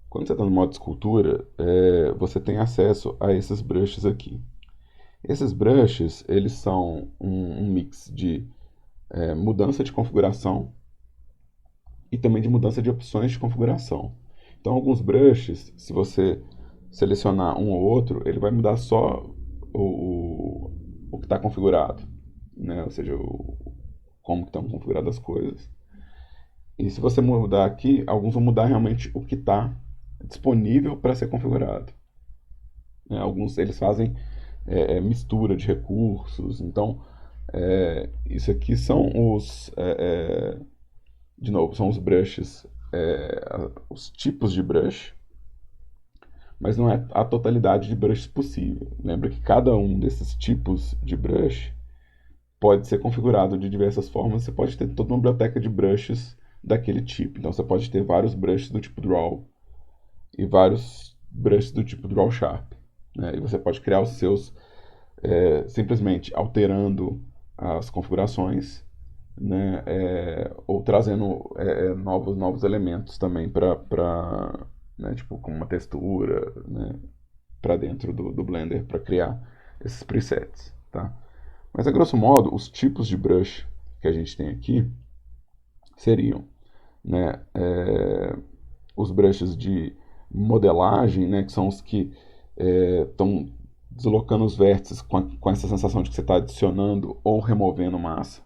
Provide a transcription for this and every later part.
Quando você está no modo escultura, você tem acesso a esses brushes aqui. Esses brushes, eles são um mix de mudança de configuração e também de mudança de opções de configuração. Então, alguns brushes, se você selecionar um ou outro, ele vai mudar só o que está configurado, né? Ou seja, como estão configuradas as coisas. E se você mudar aqui, alguns vão mudar realmente o que está disponível para ser configurado, né? Alguns eles fazem mistura de recursos. Então, isso aqui são de novo, são os brushes, os tipos de brush, mas não é a totalidade de brushes possível. Lembra que cada um desses tipos de brush pode ser configurado de diversas formas. Você pode ter toda uma biblioteca de brushes daquele tipo. Então você pode ter vários brushes do tipo Draw e vários brushes do tipo Draw Sharp, né? E você pode criar os seus simplesmente alterando as configurações, né? Ou trazendo novos elementos também para né? Tipo como uma textura, né? Para dentro do Blender para criar esses presets, tá? Mas a grosso modo, os tipos de brush que a gente tem aqui seriam, né, os brushes de modelagem, né, que são os que estão deslocando os vértices com essa sensação de que você está adicionando ou removendo massa,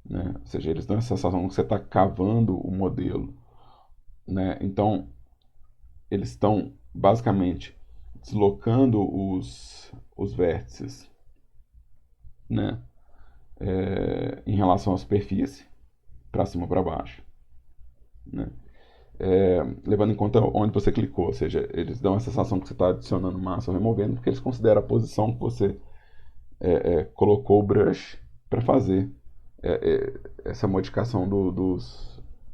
né? Ou seja, eles dão essa sensação de que você está cavando o modelo, né? Então, eles estão basicamente deslocando os vértices, né, em relação à superfície, para cima ou para baixo, né? Levando em conta onde você clicou, ou seja, eles dão a sensação que você está adicionando massa ou removendo, porque eles consideram a posição que você colocou o brush para fazer essa modificação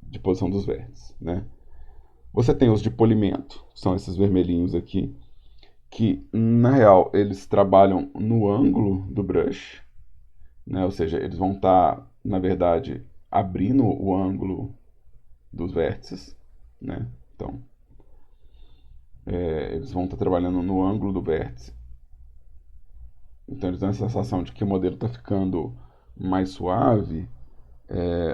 de posição dos vértices, né? Você tem os de polimento, que são esses vermelhinhos aqui, que na real eles trabalham no ângulo do brush, né? Ou seja, eles vão estar, na verdade, abrindo o ângulo dos vértices, né? Então, eles vão estar trabalhando no ângulo do vértice. Então, eles dão a sensação de que o modelo está ficando mais suave,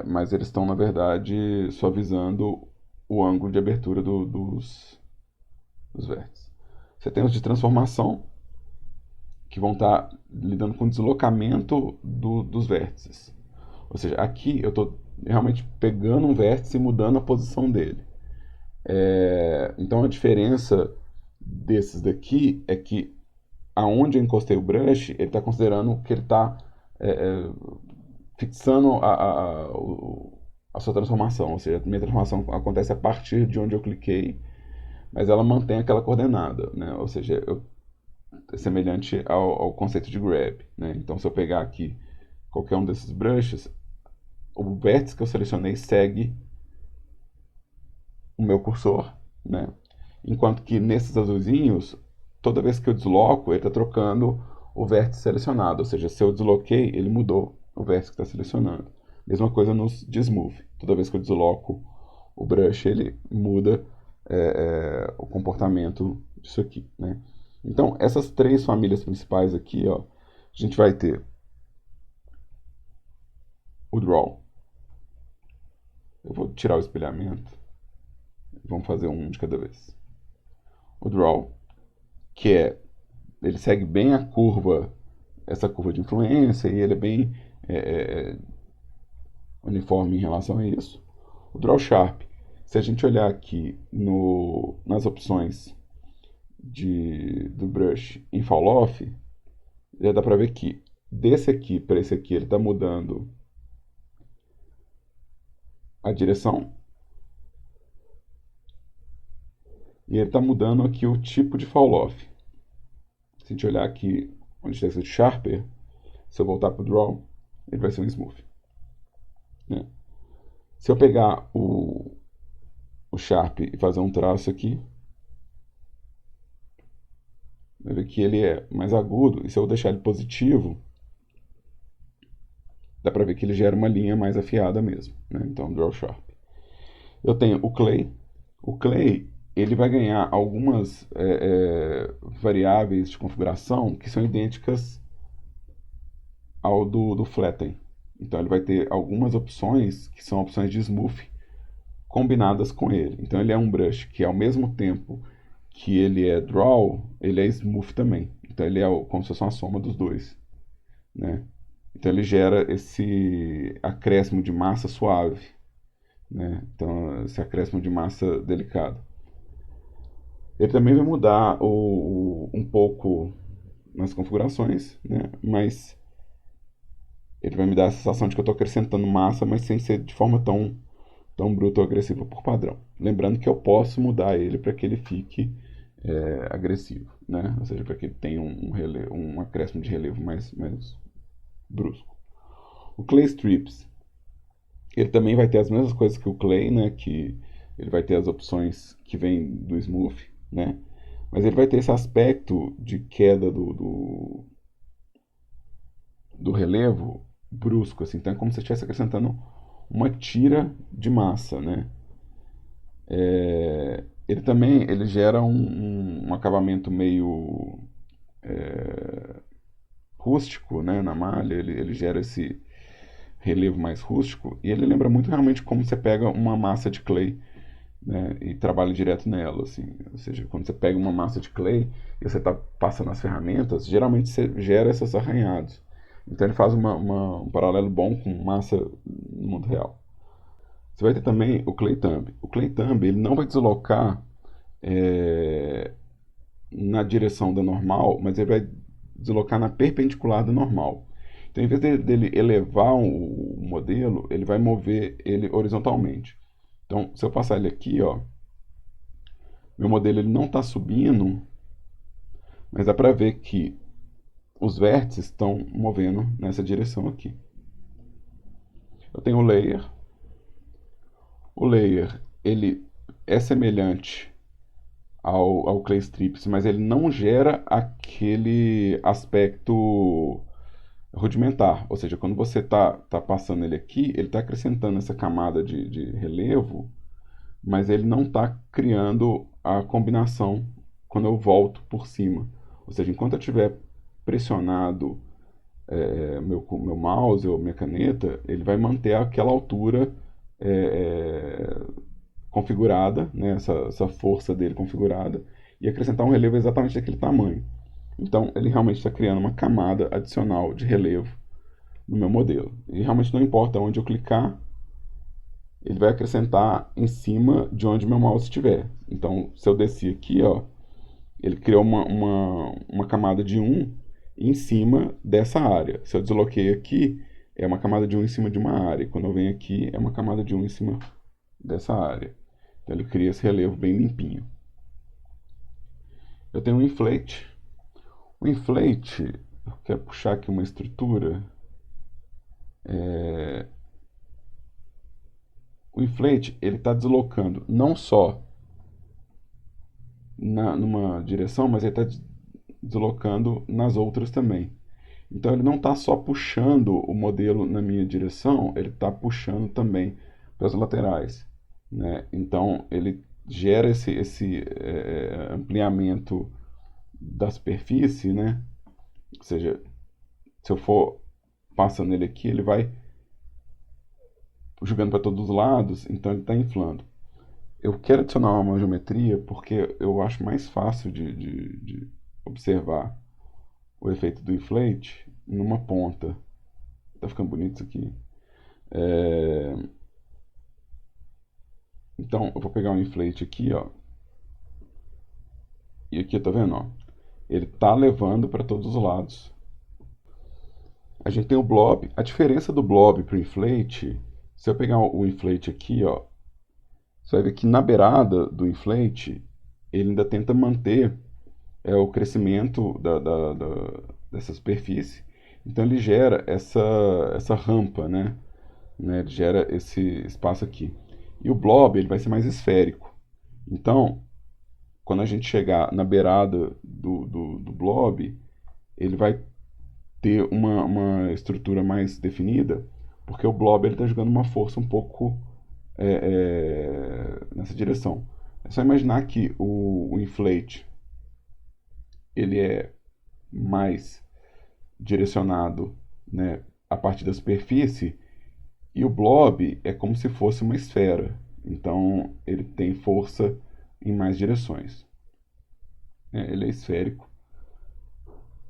mas eles estão, na verdade, suavizando o ângulo de abertura dos vértices. Você tem os de transformação, que vão estar lidando com o deslocamento dos vértices. Ou seja, aqui eu estou realmente pegando um vértice e mudando a posição dele. Então a diferença desses daqui é que aonde eu encostei o brush, ele está considerando que ele está fixando a sua transformação. Ou seja, a minha transformação acontece a partir de onde eu cliquei, mas ela mantém aquela coordenada, né? Ou seja, é semelhante ao conceito de grab, né? Então se eu pegar aqui qualquer um desses brushes, o vértice que eu selecionei segue o meu cursor, né? Enquanto que nesses azulzinhos, toda vez que eu desloco, ele está trocando o vértice selecionado. Ou seja, se eu desloquei, ele mudou o vértice que está selecionando. Mesma coisa nos de Smooth. Toda vez que eu desloco o brush, ele muda o comportamento disso aqui, né? Então, essas três famílias principais aqui, ó, a gente vai ter o Draw. Eu vou tirar o espelhamento. Vamos fazer um de cada vez. O Draw, que ele segue bem a curva, essa curva de influência, e ele é bem uniforme em relação a isso. O Draw Sharp, se a gente olhar aqui nas opções do brush em Fall Off, já dá para ver que desse aqui para esse aqui ele está mudando a direção e ele está mudando aqui o tipo de Fall Off. Se a gente olhar aqui onde está escrito Sharper, se eu voltar para o Draw, ele vai ser um Smooth, né? Se eu pegar o Sharp e fazer um traço aqui, vai ver que ele é mais agudo, e se eu deixar ele positivo, dá para ver que ele gera uma linha mais afiada mesmo, né? Então, Draw Sharp. Eu tenho o Clay. O Clay, ele vai ganhar algumas variáveis de configuração que são idênticas ao do Flatten. Então ele vai ter algumas opções que são opções de smooth combinadas com ele. Então ele é um brush que ao mesmo tempo que ele é draw, ele é smooth também. Então ele é como se fosse uma soma dos dois, né? Então ele gera esse acréscimo de massa suave, né? Então esse acréscimo de massa delicado. Ele também vai mudar um pouco nas configurações, né? Mas ele vai me dar a sensação de que eu estou acrescentando massa, mas sem ser de forma tão bruta ou agressiva por padrão. Lembrando que eu posso mudar ele para que ele fique agressivo, né? Ou seja, para que ele tenha um acréscimo de relevo mais brusco. O Clay Strips, ele também vai ter as mesmas coisas que o Clay, né? Que ele vai ter as opções que vêm do Smooth, né? Mas ele vai ter esse aspecto de queda do relevo brusco, assim. Então é como se estivesse acrescentando uma tira de massa, né? Ele também ele gera um acabamento meio rústico, né, na malha. Ele gera esse relevo mais rústico e ele lembra muito realmente como você pega uma massa de clay, né, e trabalha direto nela, assim. Ou seja, quando você pega uma massa de clay e você está passando as ferramentas, geralmente você gera esses arranhados. Então ele faz um paralelo bom com massa no mundo real. Você vai ter também o Clay Thumb. O Clay Thumb ele não vai deslocar é, na direção da normal, mas ele vai deslocar na perpendicular da normal. Então, em vez dele elevar o modelo, ele vai mover ele horizontalmente. Então, se eu passar ele aqui, ó, meu modelo ele não está subindo, mas dá para ver que os vértices estão movendo nessa direção aqui. Eu tenho o layer. O layer ele é semelhante ao Clay Strips, mas ele não gera aquele aspecto rudimentar. Ou seja, quando você tá passando ele aqui, ele está acrescentando essa camada de relevo, mas ele não está criando a combinação quando eu volto por cima. Ou seja, enquanto eu estiver pressionado meu mouse ou minha caneta, ele vai manter aquela altura configurada, né, essa força dele configurada, e acrescentar um relevo exatamente daquele tamanho. Então, ele realmente está criando uma camada adicional de relevo no meu modelo. E realmente não importa onde eu clicar, ele vai acrescentar em cima de onde meu mouse estiver. Então, se eu descer aqui, ó, ele criou uma camada de 1 em cima dessa área. Se eu desloquei aqui, é uma camada de 1 em cima de uma área. E quando eu venho aqui, é uma camada de 1 em cima dessa área. Então, ele cria esse relevo bem limpinho. Eu tenho um inflate. O inflate, eu quero puxar aqui uma estrutura. O inflate ele está deslocando não só numa direção, mas ele está deslocando nas outras também. Então ele não está só puxando o modelo na minha direção, ele está puxando também para as laterais, né? Então ele gera esse ampliamento da superfície, né? Ou seja, se eu for passando ele aqui, ele vai jogando para todos os lados, então ele está inflando. Eu quero adicionar uma geometria porque eu acho mais fácil de observar o efeito do inflate numa ponta. Tá ficando bonito isso aqui. É, Então, eu vou pegar um inflate aqui, ó. E aqui, tá vendo, ó? Ele tá levando para todos os lados. A gente tem o blob. A diferença do blob para o inflate, se eu pegar o inflate aqui, ó, você vai ver que na beirada do inflate, ele ainda tenta manter o crescimento dessa superfície. Então ele gera essa rampa, né? Ele gera esse espaço aqui. E o blob ele vai ser mais esférico. Então, quando a gente chegar na beirada do blob, ele vai ter uma estrutura mais definida, porque o blob está jogando uma força um pouco nessa direção. É só imaginar que o inflate ele é mais direcionado, né, a partir da superfície, e o blob é como se fosse uma esfera. Então ele tem força em mais direções. Ele é esférico,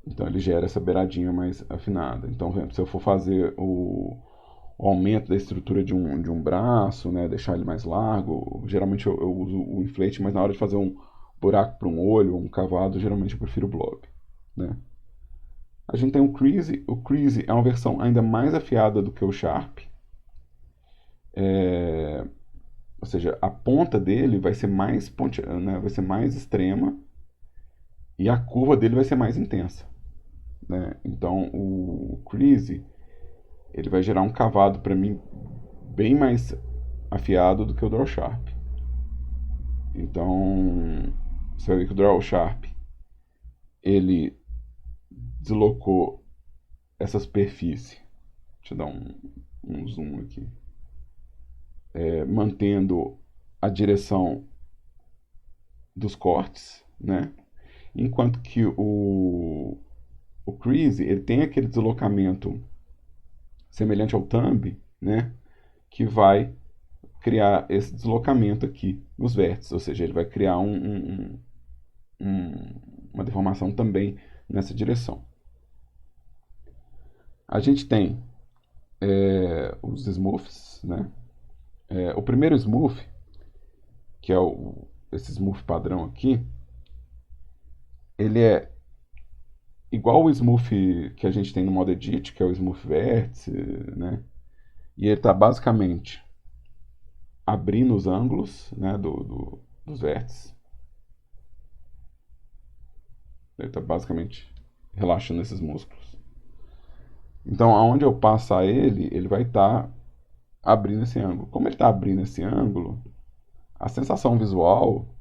então ele gera essa beiradinha mais afinada. Então, por exemplo, se eu for fazer o aumento da estrutura de um braço, né, deixar ele mais largo, geralmente eu uso o inflate, mas na hora de fazer um buraco para um olho, um cavado, geralmente eu prefiro o blob. Né? A gente tem o Crease. O Crease é uma versão ainda mais afiada do que o Sharp. Ou seja, a ponta dele vai ser mais né, vai ser mais extrema e a curva dele vai ser mais intensa. Né? Então o Crease ele vai gerar um cavado para mim bem mais afiado do que o Draw Sharp. Então você vai ver que o Draw Sharp ele deslocou essa superfície. Deixa eu dar um zoom aqui. Mantendo a direção dos cortes, né? Enquanto que o Crease ele tem aquele deslocamento semelhante ao thumb, né? Que vai criar esse deslocamento aqui nos vértices, ou seja, ele vai criar uma deformação também nessa direção. A gente tem os smooths, né? O primeiro smooth, que é esse smooth padrão aqui, ele é igual o smooth que a gente tem no modo edit, que é o smooth vértice, né? E ele está basicamente abrindo os ângulos, né, dos vértices. Ele está basicamente relaxando esses músculos. Então, aonde eu passar ele, ele vai estar abrindo esse ângulo. Como ele está abrindo esse ângulo, a sensação visual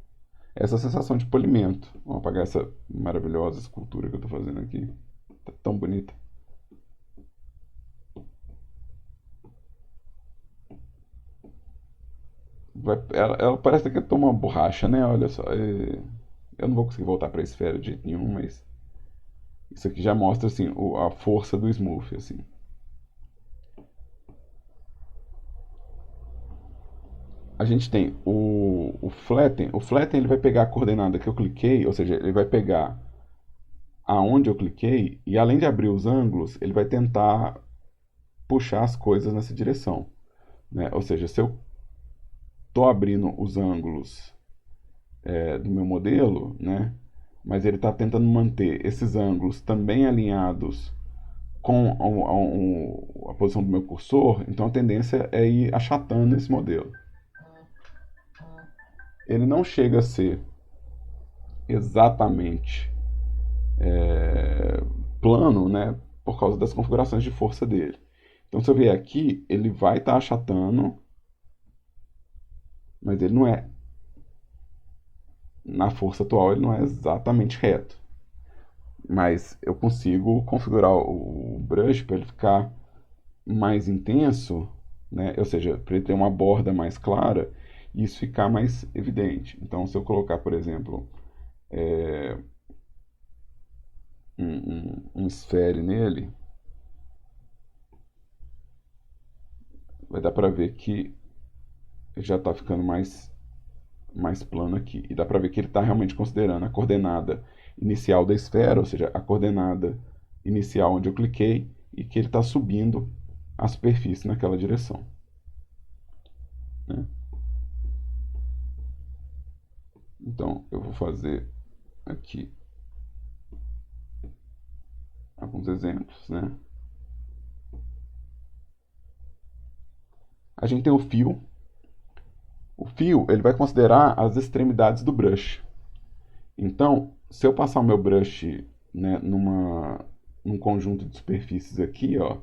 é essa sensação de polimento. Vamos apagar essa maravilhosa escultura que eu estou fazendo aqui. Tá tão bonita. Ela parece que toma uma borracha, né? Olha só. Eu não vou conseguir voltar para a esfera de jeito nenhum, mas isso aqui já mostra assim, a força do smooth. Assim. A gente tem o flatten. O flatten ele vai pegar a coordenada que eu cliquei, ou seja, ele vai pegar aonde eu cliquei e além de abrir os ângulos, ele vai tentar puxar as coisas nessa direção. Né? Ou seja, se eu estou abrindo os ângulos do meu modelo, né? Mas ele está tentando manter esses ângulos também alinhados com a posição do meu cursor, então a tendência é ir achatando esse modelo. Ele não chega a ser exatamente plano, né, por causa das configurações de força dele. Então, se eu vier aqui, ele vai estar achatando, mas ele não é, na força atual, ele não é exatamente reto. Mas eu consigo configurar o brush para ele ficar mais intenso, né? Ou seja, para ele ter uma borda mais clara e isso ficar mais evidente. Então, se eu colocar, por exemplo, um sphere nele, vai dar para ver que já está ficando mais plano aqui. E dá para ver que ele está realmente considerando a coordenada inicial da esfera, ou seja, a coordenada inicial onde eu cliquei, e que ele está subindo a superfície naquela direção. Né? Então, eu vou fazer aqui alguns exemplos. Né? A gente tem o fio. O fio ele vai considerar as extremidades do brush. Então, se eu passar o meu brush, né, num conjunto de superfícies aqui, ó,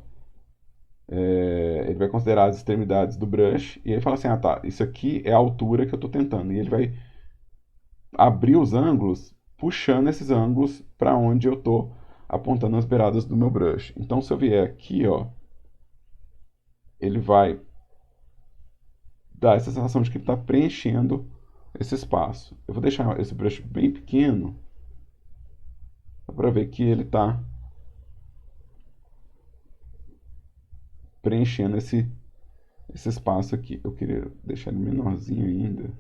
ele vai considerar as extremidades do brush e ele fala assim, ah tá, isso aqui é a altura que eu estou tentando. E ele vai abrir os ângulos, puxando esses ângulos para onde eu estou apontando as beiradas do meu brush. Então, se eu vier aqui, ó, ele vai dar essa sensação de que ele está preenchendo esse espaço. Eu vou deixar esse brush bem pequeno para ver que ele está preenchendo esse espaço aqui. Eu queria deixar ele menorzinho ainda.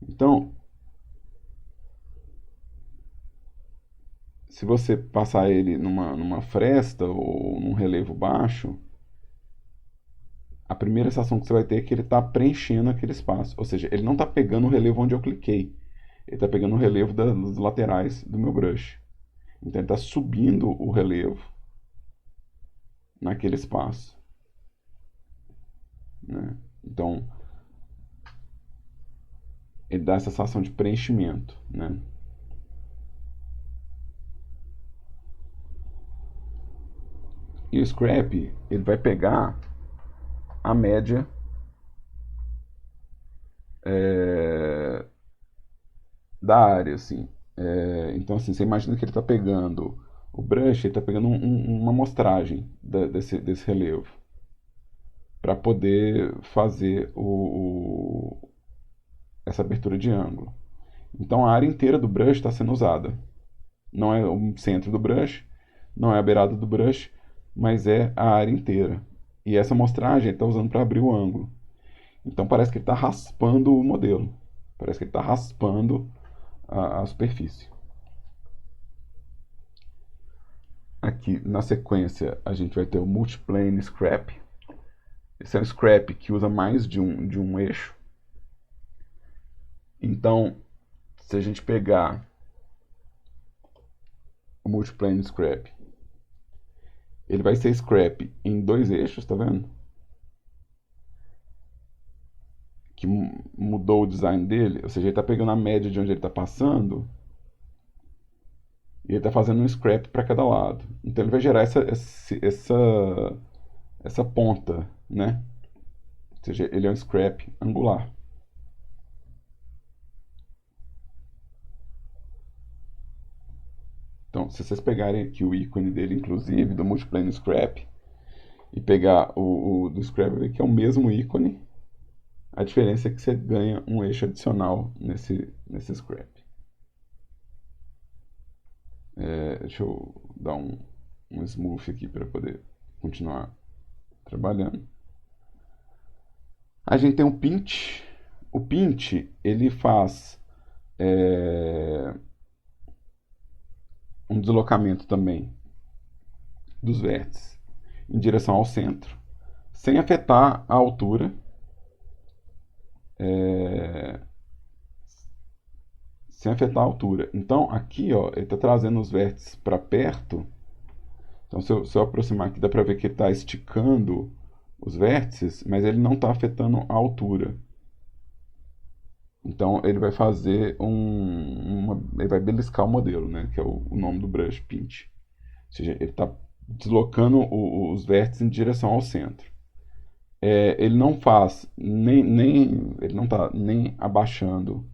Então, se você passar ele numa fresta ou num relevo baixo, a primeira sensação que você vai ter é que ele está preenchendo aquele espaço. Ou seja, ele não está pegando o relevo onde eu cliquei. Ele está pegando o relevo das laterais do meu brush. Então ele está subindo o relevo naquele espaço. Né? Então ele dá essa sensação de preenchimento. Né? E o scrap ele vai pegar a média da área, assim. Então, assim, você imagina que ele está pegando o brush, ele está pegando uma amostragem desse relevo para poder fazer essa abertura de ângulo. Então, a área inteira do brush está sendo usada. Não é o centro do brush, não é a beirada do brush, mas é a área inteira. E essa amostragem ele está usando para abrir o ângulo. Então parece que ele está raspando o modelo. Parece que ele está raspando a superfície. Aqui na sequência a gente vai ter o Multiplane Scrap. Esse é um scrap que usa mais de um eixo. Então, se a gente pegar o Multiplane Scrap, ele vai ser scrap em dois eixos, tá vendo? Que mudou o design dele, ou seja, ele está pegando a média de onde ele está passando e ele está fazendo um scrap para cada lado. Então ele vai gerar essa ponta, né? Ou seja, ele é um scrap angular. Então, se vocês pegarem aqui o ícone dele, inclusive, do Multiplane Scrap, e pegar o do Scrap, que é o mesmo ícone, a diferença é que você ganha um eixo adicional nesse Scrap. Deixa eu dar um smooth aqui para poder continuar trabalhando. A gente tem um pinch. O pinch ele faz um deslocamento também dos vértices em direção ao centro, sem afetar a altura, sem afetar a altura. Então aqui, ó, ele está trazendo os vértices para perto. Então se eu aproximar aqui, dá para ver que ele está esticando os vértices, mas ele não está afetando a altura. Então ele vai fazer ele vai beliscar o modelo, né? Que é o nome do brush pinch. Ou seja, ele está deslocando os vértices em direção ao centro. Ele não faz ele não está nem abaixando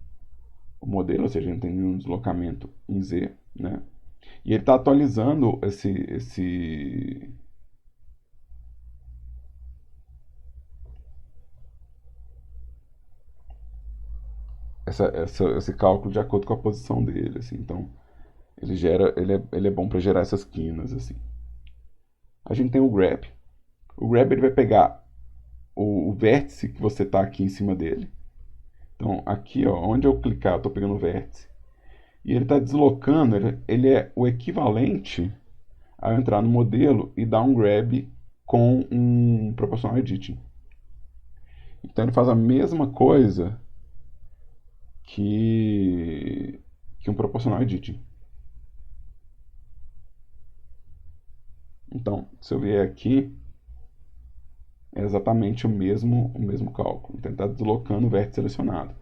o modelo, ou seja, ele não tem nenhum deslocamento em Z, né? E ele está atualizando esse cálculo de acordo com a posição dele, assim. Então ele é bom para gerar essas quinas, assim. A gente tem o grab. O grab ele vai pegar o vértice que você está aqui em cima dele. Então aqui, ó, onde eu clicar, eu estou pegando o vértice. E ele está deslocando, ele é o equivalente a entrar no modelo e dar um grab com um proportional editing. Então ele faz a mesma coisa que um proportional editing. Então, se eu vier aqui, é exatamente o mesmo cálculo. Então ele está deslocando o vértice selecionado.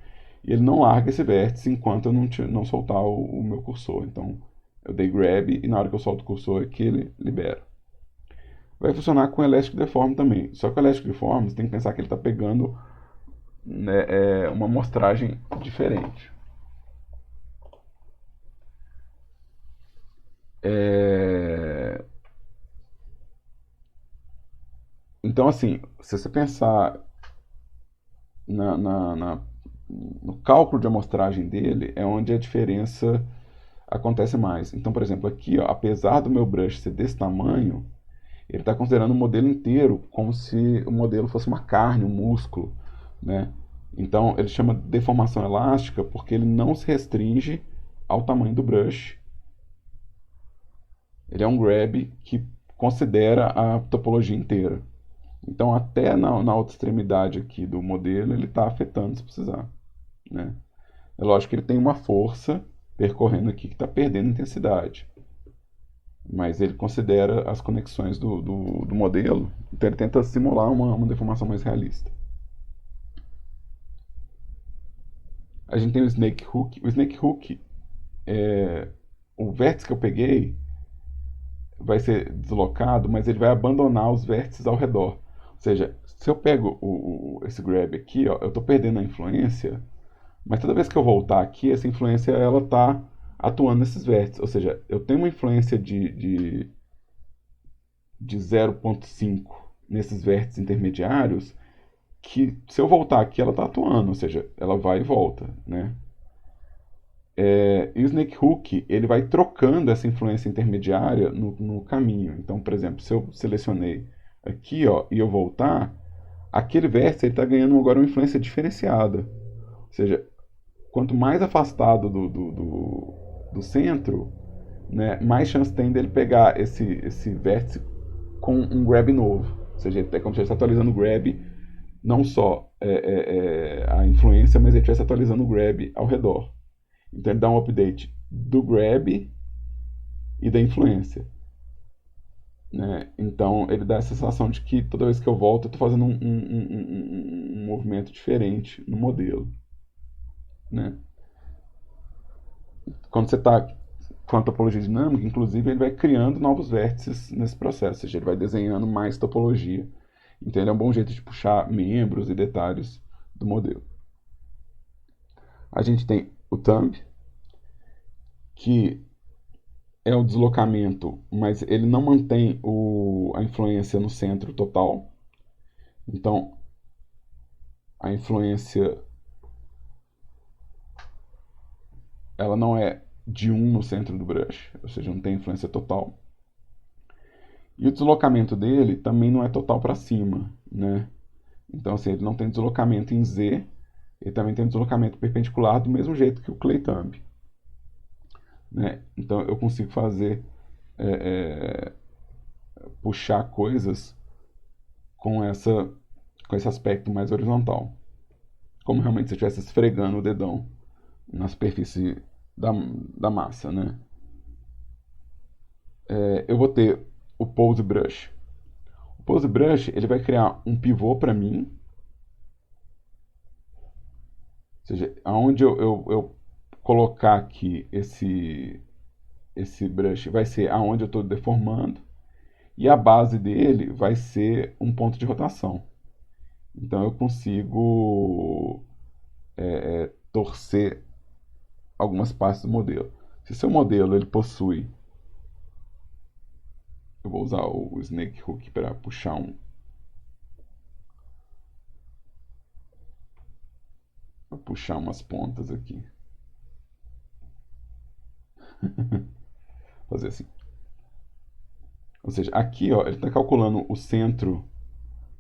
E ele não larga esse vértice enquanto eu não soltar o meu cursor. Então eu dei grab e na hora que eu solto o cursor aqui ele libera. Vai funcionar com o Elastic Deform também. Só que o Elastic Deform você tem que pensar que ele está pegando, né, uma amostragem diferente. Então, assim, se você pensar no cálculo de amostragem dele é onde a diferença acontece mais. Então, por exemplo, aqui, ó, apesar do meu brush ser desse tamanho, ele está considerando o modelo inteiro como se o modelo fosse uma carne, um músculo, né? Então ele chama de deformação elástica porque ele não se restringe ao tamanho do brush. Ele é um grab que considera a topologia inteira. Então até na outra extremidade aqui do modelo ele está afetando se precisar, né? É lógico que ele tem uma força percorrendo aqui que está perdendo intensidade, mas ele considera as conexões do modelo, então ele tenta simular uma deformação mais realista. A gente tem o Snake Hook. O Snake Hook, o vértice que eu peguei vai ser deslocado, mas ele vai abandonar os vértices ao redor. Ou seja, se eu pego esse grab aqui, ó, eu estou perdendo a influência, mas toda vez que eu voltar aqui, essa influência ela está atuando nesses vértices. Ou seja, eu tenho uma influência de 0,5 nesses vértices intermediários, que se eu voltar aqui ela está atuando, ou seja, ela vai e volta, né? E o Snake Hook ele vai trocando essa influência intermediária no caminho. Então, por exemplo, se eu selecionei aqui, ó, e eu voltar, aquele vértice está ganhando agora uma influência diferenciada. Ou seja, quanto mais afastado do centro, né, mais chance tem dele pegar esse vértice com um grab novo. Ou seja, é como se ele estivesse atualizando o grab, não só a influência, mas ele estivesse atualizando o grab ao redor. Então ele dá um update do grab e da influência. Né? Então ele dá essa sensação de que toda vez que eu volto eu estou fazendo um movimento diferente no modelo. Né? Quando você está com a topologia dinâmica, inclusive, ele vai criando novos vértices nesse processo, ou seja, ele vai desenhando mais topologia. Então ele é um bom jeito de puxar membros e detalhes do modelo. A gente tem o thumb, que é o deslocamento, mas ele não mantém a influência no centro total. Então, a influência ela não é de 1 no centro do brush, ou seja, não tem influência total. E o deslocamento dele também não é total para cima, né? Então, assim, ele não tem deslocamento em Z, ele também tem deslocamento perpendicular do mesmo jeito que o Clay Thumb. Né? Então, eu consigo fazer, puxar coisas com, com esse aspecto mais horizontal. Como realmente se eu estivesse esfregando o dedão na superfície da massa, né? Eu vou ter o Pose Brush. O Pose Brush ele vai criar um pivô para mim, ou seja, aonde eu colocar aqui esse brush vai ser aonde eu estou deformando e a base dele vai ser um ponto de rotação. Então eu consigo torcer algumas partes do modelo. Se seu modelo ele possui, eu vou usar o Snake Hook para puxar puxar umas pontas aqui, fazer assim. Ou seja, aqui ó, ele está calculando o centro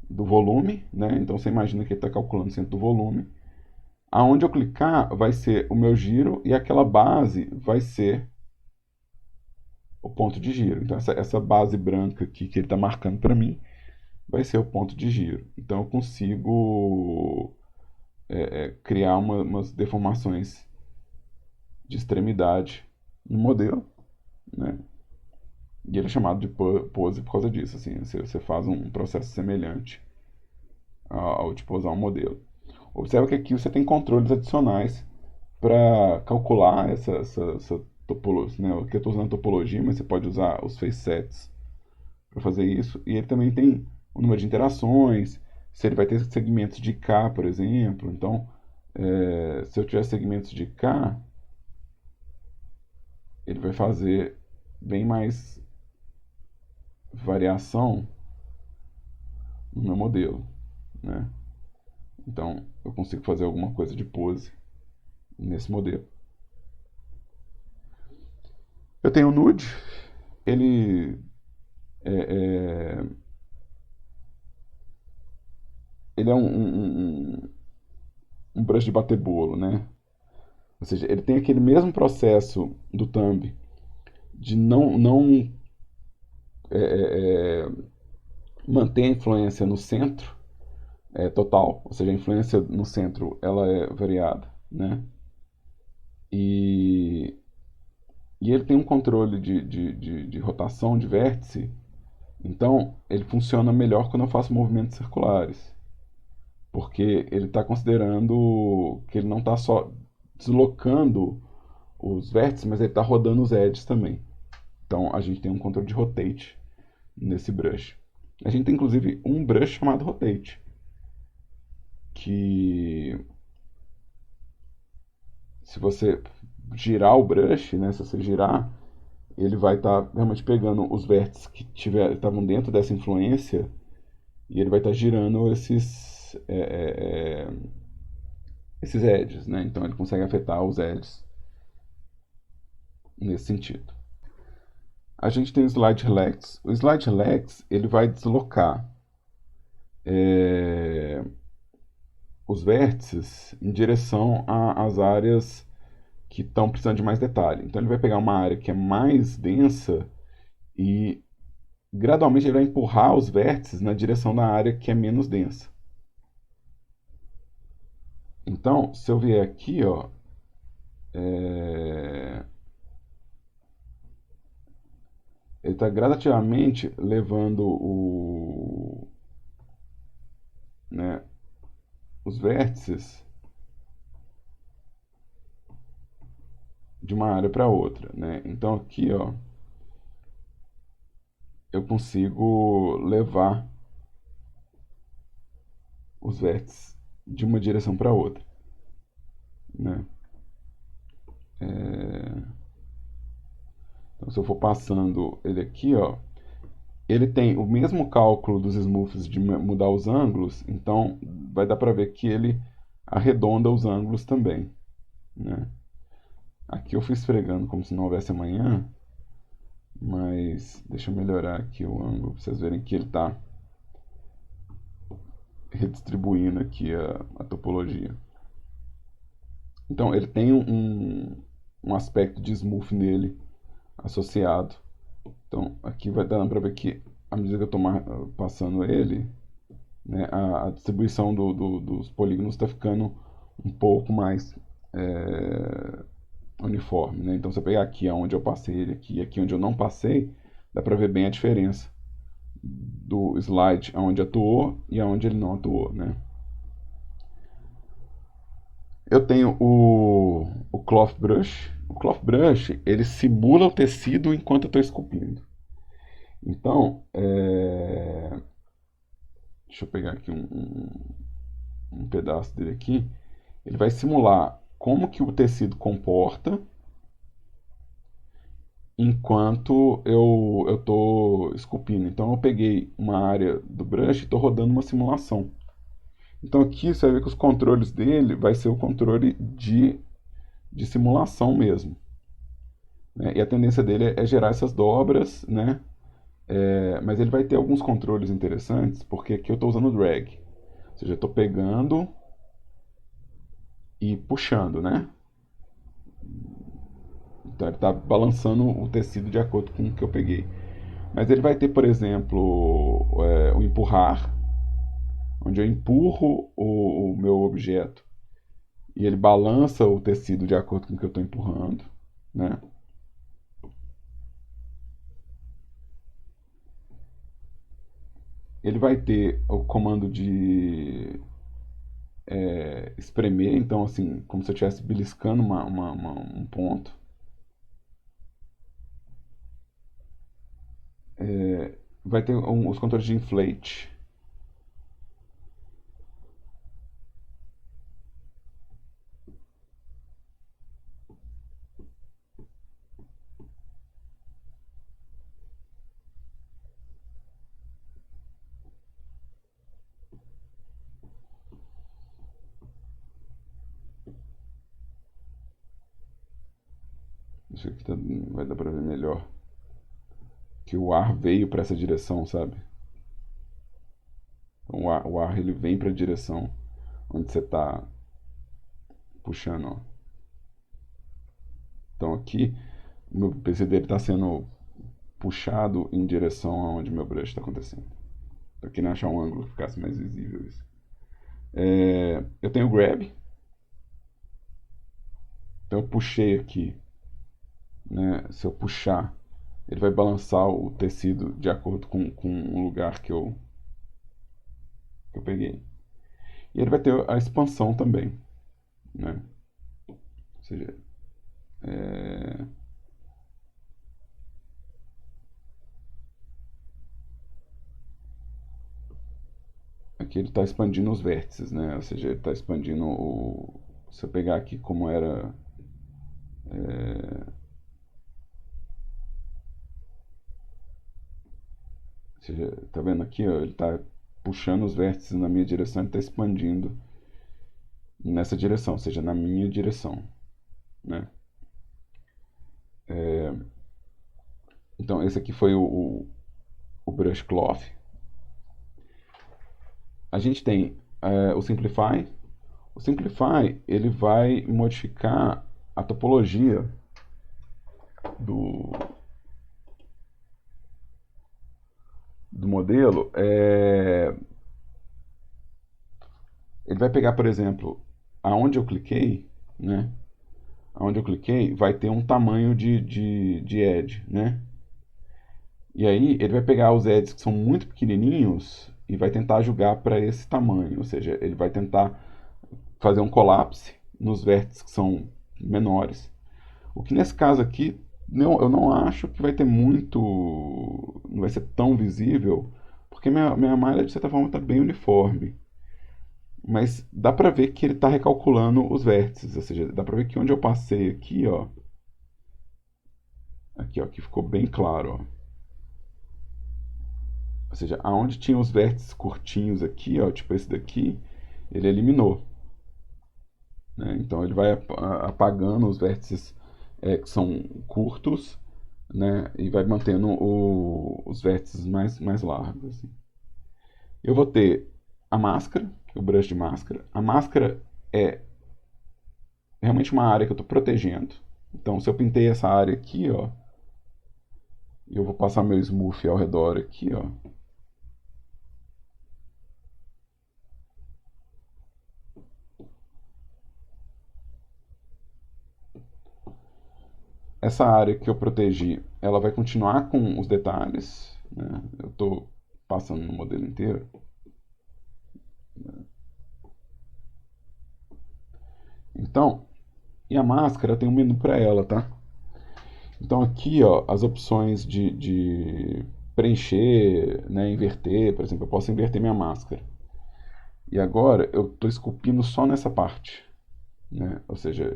do volume, né? Então você imagina que ele está calculando o centro do volume. Aonde eu clicar vai ser o meu giro e aquela base vai ser o ponto de giro. Então essa base branca aqui que ele está marcando para mim vai ser o ponto de giro. Então eu consigo criar umas deformações de extremidade no modelo, né? E ele é chamado de pose por causa disso. Assim, você faz um processo semelhante ao de posar um modelo. Observa que aqui você tem controles adicionais para calcular essa topologia. Né? Aqui eu estou usando topologia, mas você pode usar os facesets para fazer isso. E ele também tem o número de interações, se ele vai ter segmentos de K, por exemplo. Então, se eu tiver segmentos de K, ele vai fazer bem mais variação no meu modelo. Né? Então eu consigo fazer alguma coisa de pose nesse modelo. Eu tenho o Nude, ele é, é, ele é um brush de bater bolo, né? Ou seja, ele tem aquele mesmo processo do thumb de não é, é, manter a influência no centro total, ou seja, a influência no centro ela é variada, né? E, e ele tem um controle de rotação de vértice, então ele funciona melhor quando eu faço movimentos circulares, porque ele está considerando que ele não está só deslocando os vértices, mas ele está rodando os edges também. Então a gente tem um controle de rotate nesse brush. A gente tem inclusive um brush chamado rotate, que se você girar o brush, né, se você girar, ele vai estar realmente pegando os vértices que estavam dentro dessa influência e ele vai estar girando esses edges, né? Então ele consegue afetar os edges nesse sentido. A gente tem o Slide Relax. O Slide Relax ele vai deslocar é, os vértices em direção às áreas que estão precisando de mais detalhe. Então ele vai pegar uma área que é mais densa e gradualmente ele vai empurrar os vértices na direção da área que é menos densa. Então, se eu vier aqui, ó, é, ele está gradativamente levando né, os vértices de uma área para outra, né? Então aqui, ó, eu consigo levar os vértices de uma direção para outra, né? Então, se eu for passando ele aqui, ó, ele tem o mesmo cálculo dos smooths de mudar os ângulos, então vai dar para ver que ele arredonda os ângulos também, né? Aqui eu fui esfregando como se não houvesse amanhã, mas deixa eu melhorar aqui o ângulo para vocês verem que ele está redistribuindo aqui a topologia. Então ele tem um aspecto de smooth nele associado. Então aqui vai dando para ver que à medida que eu estou passando ele, né, a distribuição dos polígonos está ficando um pouco mais uniforme. Né? Então se eu pegar aqui onde eu passei ele aqui e aqui onde eu não passei, dá para ver bem a diferença do slide onde atuou e aonde ele não atuou, né? Eu tenho o cloth brush. O cloth brush ele simula o tecido enquanto eu estou esculpindo. Então, deixa eu pegar aqui um pedaço dele aqui. Ele vai simular como que o tecido comporta enquanto eu estou esculpindo. Então, eu peguei uma área do brush e estou rodando uma simulação. Então aqui você vai ver que os controles dele vai ser o controle de simulação mesmo. Né? E a tendência dele é gerar essas dobras, né? Mas ele vai ter alguns controles interessantes, porque aqui eu estou usando drag. Ou seja, eu estou pegando e puxando, né? Então ele está balançando o tecido de acordo com o que eu peguei. Mas ele vai ter, por exemplo, o empurrar, onde eu empurro o meu objeto e ele balança o tecido de acordo com o que eu estou empurrando, né? Ele vai ter o comando de espremer, então assim, como se eu estivesse beliscando um ponto. Vai ter os controles de inflate. Acho que vai dar pra ver melhor. Que o ar veio para essa direção, sabe? Então, o ar ele vem para a direção onde você está puxando, ó. Então aqui, o meu PC dele está sendo puxado em direção aonde meu brush está acontecendo. Estou querendo achar um ângulo que ficasse mais visível isso. Eu tenho o grab. Então eu puxei aqui, né? Se eu puxar, ele vai balançar o tecido de acordo com o lugar que eu peguei. E ele vai ter a expansão também, né? Ou seja, aqui ele está expandindo os vértices, né? Ou seja, ele está expandindo o. Se eu pegar aqui como era. Ou seja, tá vendo aqui, ó, ele está puxando os vértices na minha direção e está expandindo nessa direção, ou seja, na minha direção, né? Então esse aqui foi o brush cloth. A gente tem o simplify. O simplify ele vai modificar a topologia do, do modelo. Ele vai pegar, por exemplo, aonde eu cliquei, né? Aonde eu cliquei vai ter um tamanho de edge, né? E aí ele vai pegar os edges que são muito pequenininhos e vai tentar jogar para esse tamanho, ou seja, ele vai tentar fazer um colapse nos vértices que são menores. O que nesse caso aqui eu não acho que vai ter muito, não vai ser tão visível, porque minha malha de certa forma está bem uniforme. Mas dá pra ver que ele está recalculando os vértices, ou seja, dá pra ver que onde eu passei aqui ó, que ficou bem claro, ó. Ou seja, aonde tinha os vértices curtinhos aqui, ó, tipo esse daqui, ele eliminou, né? Então ele vai apagando os vértices que são curtos, né? E vai mantendo os vértices mais largos, assim. Eu vou ter a máscara, o brush de máscara. A máscara é realmente uma área que eu estou protegendo. Então, se eu pintei essa área aqui, ó, e eu vou passar meu smooth ao redor aqui, ó. Essa área que eu protegi, ela vai continuar com os detalhes, né? Eu estou passando no modelo inteiro. Então, e a máscara tem um menu para ela, tá? Então aqui, ó, as opções de preencher, né, inverter, por exemplo, eu posso inverter minha máscara. E agora eu estou esculpindo só nessa parte, né? Ou seja,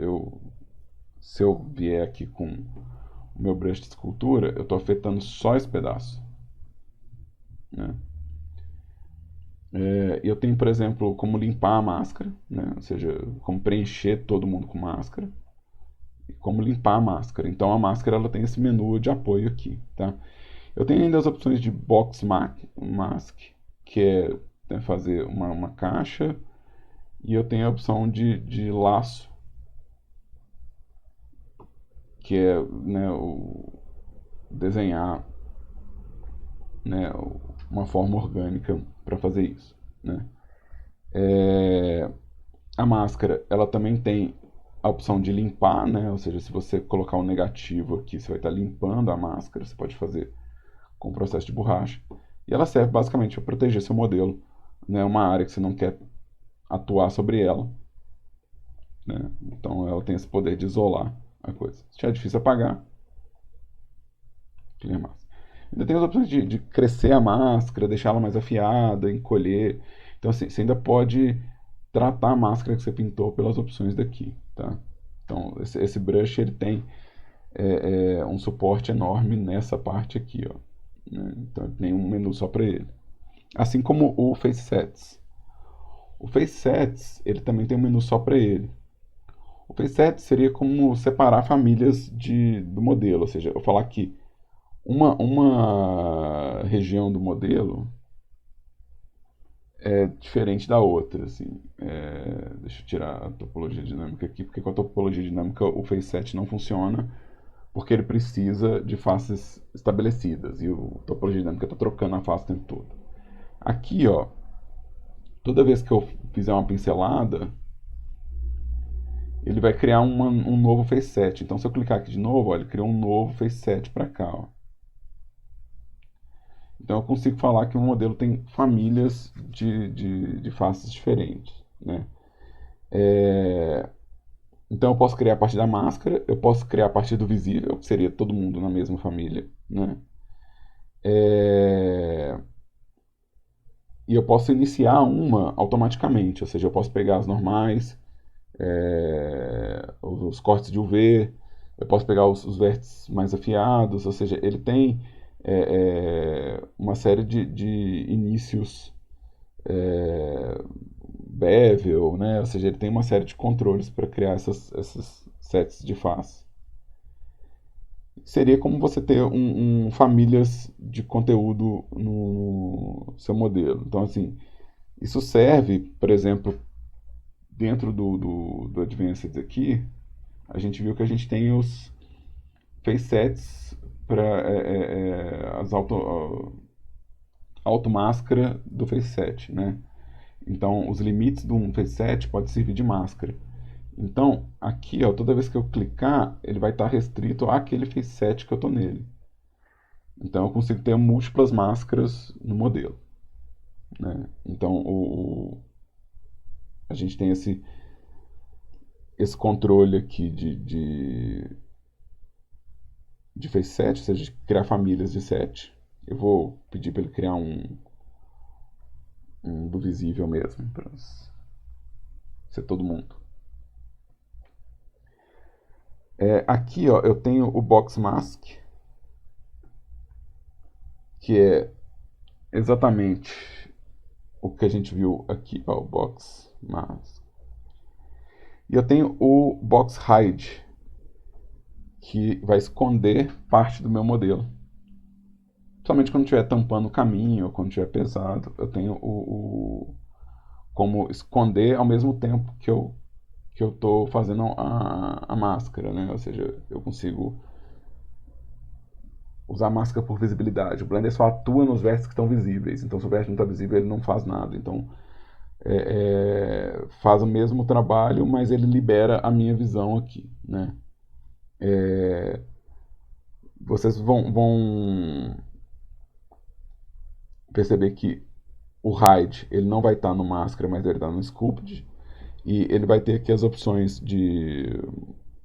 se eu vier aqui com o meu brush de escultura, eu estou afetando só esse pedaço, né? Eu tenho, por exemplo, como limpar a máscara, né? Ou seja, como preencher todo mundo com máscara e como limpar a máscara. Então a máscara ela tem esse menu de apoio aqui, tá? Eu tenho ainda as opções de box mask, que é, né, fazer uma caixa, e eu tenho a opção de laço, que é, né, desenhar, né, uma forma orgânica para fazer isso, né? A máscara ela também tem a opção de limpar, né? Ou seja, se você colocar um negativo aqui, você vai estar limpando a máscara. Você pode fazer com o processo de borracha. E ela serve basicamente para proteger seu modelo, né? Uma área que você não quer atuar sobre ela, né? Então ela tem esse poder de isolar a coisa. Se é difícil apagar, clear máscara. Ainda tem as opções de crescer a máscara, deixá-la mais afiada, encolher. Então assim, você ainda pode tratar a máscara que você pintou pelas opções daqui, tá? Então esse brush ele tem um suporte enorme nessa parte aqui, ó, né? Então tem um menu só para ele. Assim como o Face Sets. O Face Sets ele também tem um menu só para ele. O Phase seria como separar famílias do modelo, ou seja, eu falar que uma região do modelo é diferente da outra, assim. Deixa eu tirar a topologia dinâmica aqui, porque com a topologia dinâmica o Phase não funciona, porque ele precisa de faces estabelecidas, e a topologia dinâmica está trocando a face o tempo todo. Aqui, ó, toda vez que eu fizer uma pincelada, ele vai criar um novo Phase. Então, se eu clicar aqui de novo, ó, ele criou um novo Phase para cá, ó. Então eu consigo falar que um modelo tem famílias de faces diferentes, né? Então eu posso criar a partir da máscara, eu posso criar a partir do visível, que seria todo mundo na mesma família, né? E eu posso iniciar uma automaticamente, ou seja, eu posso pegar as normais, os cortes de UV, eu posso pegar os vértices mais afiados, ou seja, ele tem uma série de inícios bevel, né? Ou seja, ele tem uma série de controles para criar essas sets de face. Seria como você ter famílias de conteúdo no seu modelo. Então, assim, isso serve, por exemplo, dentro do Advanced aqui, a gente viu que a gente tem os facesets para as automáscara do faceset, né? Então, os limites de um faceset pode servir de máscara. Então, aqui, ó, toda vez que eu clicar, ele vai estar restrito àquele faceset que eu estou nele. Então, eu consigo ter múltiplas máscaras no modelo, né? Então, a gente tem esse controle aqui de faceset, ou seja, de criar famílias de set. Eu vou pedir para ele criar um do visível mesmo, para ser todo mundo. Aqui, ó, eu tenho o box mask, que é exatamente o que a gente viu aqui, ó, o box mask. E eu tenho o box hide, que vai esconder parte do meu modelo. Somente quando estiver tampando o caminho ou quando estiver pesado, eu tenho como esconder ao mesmo tempo que eu estou fazendo a máscara, né? Ou seja, eu consigo usar a máscara por visibilidade. O Blender só atua nos vértices que estão visíveis. Então, se o vértice não está visível, ele não faz nada. Então, faz o mesmo trabalho, mas ele libera a minha visão aqui, né? Vocês vão perceber que o hide ele não vai estar no máscara, mas ele está no sculpt. E ele vai ter aqui as opções de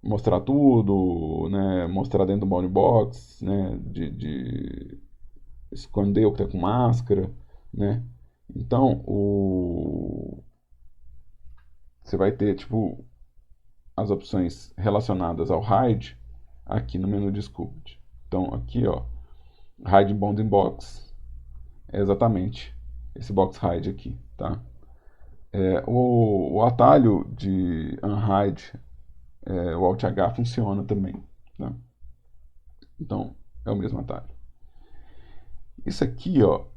mostrar tudo, né, mostrar dentro do bounding box, né, de esconder o que está com máscara, né. Então, você vai ter tipo as opções relacionadas ao hide aqui no menu de sculpt. Então, aqui, ó, hide bounding box é exatamente esse box hide aqui, tá? O atalho de unhide, o Alt H funciona também, tá? Então, é o mesmo atalho. Isso aqui, ó,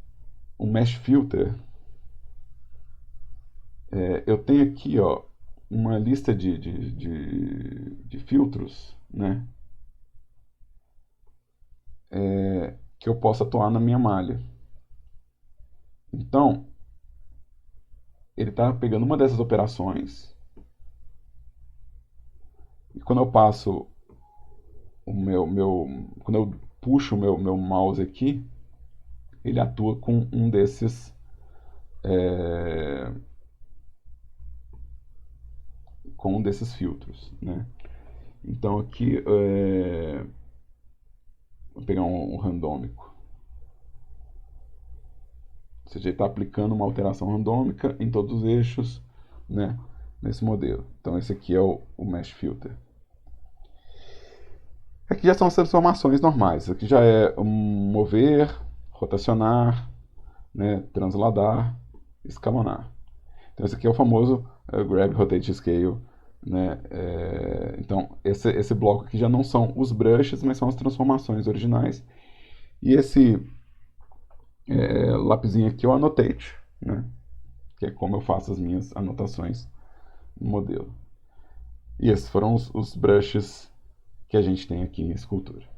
o Mesh Filter, eu tenho aqui, ó, uma lista de filtros, né? Que eu posso atuar na minha malha. Então, ele está pegando uma dessas operações e quando eu passo quando eu puxo o meu mouse aqui, ele atua com um desses filtros, né? Então aqui vou pegar um randômico. Ou seja, ele está aplicando uma alteração randômica em todos os eixos, né, nesse modelo. Então esse aqui é o Mesh Filter. Aqui já são as transformações normais. Aqui já é mover, rotacionar, né, transladar, escalonar. Então esse aqui é o famoso Grab, Rotate, Scale né? Então, esse bloco aqui já não são os brushes, mas são as transformações originais. E esse lapisinho aqui é o Annotate, né? Que é como eu faço as minhas anotações no modelo. E esses foram os brushes que a gente tem aqui em escultura.